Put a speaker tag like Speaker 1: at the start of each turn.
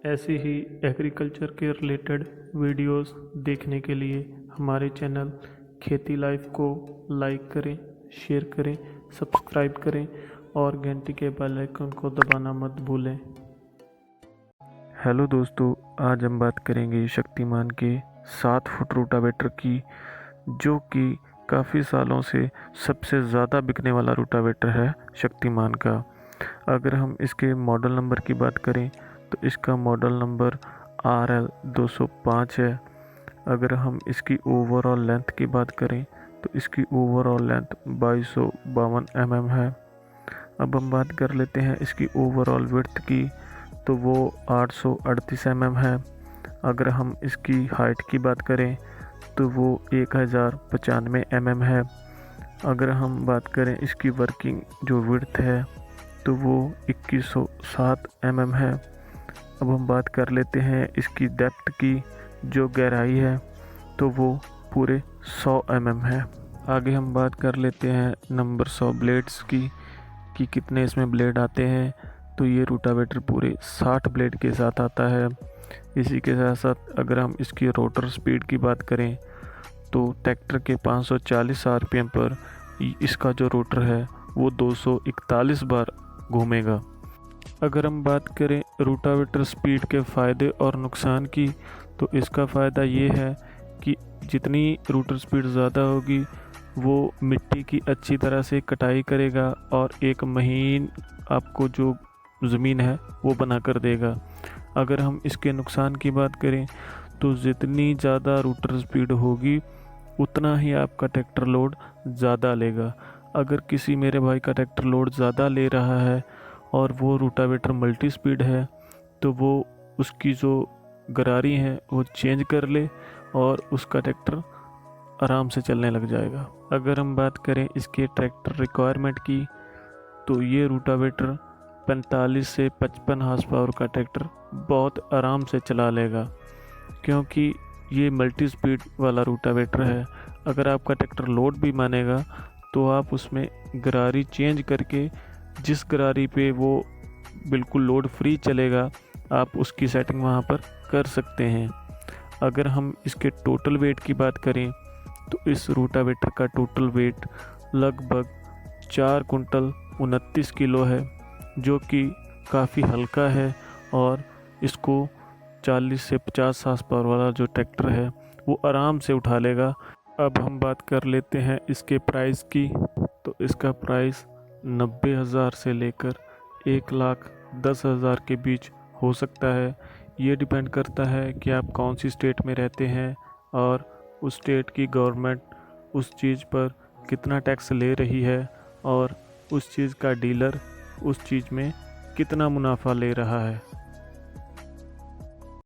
Speaker 1: ऐसी ही एग्रीकल्चर के related videos देखने के लिए हमारे चैनल खेती लाइफ को लाइक करें, शेयर करें, सब्सक्राइब करें और घंटी के बेल आइकन को दबाना मत भूलें। हेलो दोस्तों, आज हम बात करेंगे शक्तिमान के 7 फुट रोटावेटर की, जो कि काफ़ी सालों से सबसे ज़्यादा बिकने वाला रोटावेटर है शक्तिमान का। अगर हम इसके मॉडल नंबर की बात करें तो इसका मॉडल नंबर RL 205 है। अगर हम इसकी ओवरऑल लेंथ की बात करें तो इसकी ओवरऑल लेंथ 2252 mm है। अब हम बात कर लेते हैं इसकी ओवरऑल विड्थ की, तो वो 838 mm है। अगर हम इसकी हाइट की बात करें तो वो 1095 mm है। अगर हम बात करें इसकी वर्किंग जो विड्थ है तो वो 2107 mm है। अब हम बात कर लेते हैं इसकी डेप्थ की, जो गहराई है तो वो पूरे 100 mm है। आगे हम बात कर लेते हैं नंबर 100 ब्लेड्स की कि कितने इसमें ब्लेड आते हैं। तो ये रोटावेटर पूरे 60 ब्लेड के साथ आता है। इसी के साथ साथ अगर हम इसकी रोटर स्पीड की बात करें तो ट्रैक्टर के 540 RPM पर इसका जो रोटर है वो 241 बार घूमेगा। अगर हम बात करें रोटावेटर स्पीड के फ़ायदे और नुकसान की, तो इसका फ़ायदा ये है कि जितनी रोटर स्पीड ज़्यादा होगी वो मिट्टी की अच्छी तरह से कटाई करेगा और एक महीन आपको जो ज़मीन है वो बना कर देगा। अगर हम इसके नुकसान की बात करें तो जितनी ज़्यादा रोटर स्पीड होगी उतना ही आपका ट्रैक्टर लोड ज़्यादा लेगा। अगर किसी मेरे भाई का ट्रैक्टर लोड ज़्यादा ले रहा है और वो रोटावेटर मल्टी स्पीड है तो वो उसकी जो गरारी है वो चेंज कर ले और उसका ट्रैक्टर आराम से चलने लग जाएगा। अगर हम बात करें इसके ट्रैक्टर रिक्वायरमेंट की, तो ये रोटावेटर 45 से 55 हार्स पावर का ट्रैक्टर बहुत आराम से चला लेगा, क्योंकि ये मल्टी स्पीड वाला रोटावेटर है। अगर आपका ट्रैक्टर लोड भी मानेगा तो आप उसमें गरारी चेंज करके जिस गरारी पे वो बिल्कुल लोड फ्री चलेगा आप उसकी सेटिंग वहाँ पर कर सकते हैं। अगर हम इसके टोटल वेट की बात करें तो इस रोटावेटर का टोटल वेट लगभग 4 कुंटल 29 किलो है, जो कि काफ़ी हल्का है और इसको 40 से 50 हार्स पावर वाला जो ट्रैक्टर है वो आराम से उठा लेगा। अब हम बात कर लेते हैं इसके प्राइस की, तो इसका प्राइस 90,000 से लेकर 1,10,000 के बीच हो सकता है। ये डिपेंड करता है कि आप कौन सी स्टेट में रहते हैं और उस स्टेट की गवर्नमेंट उस चीज़ पर कितना टैक्स ले रही है और उस चीज़ का डीलर उस चीज़ में कितना मुनाफा ले रहा है।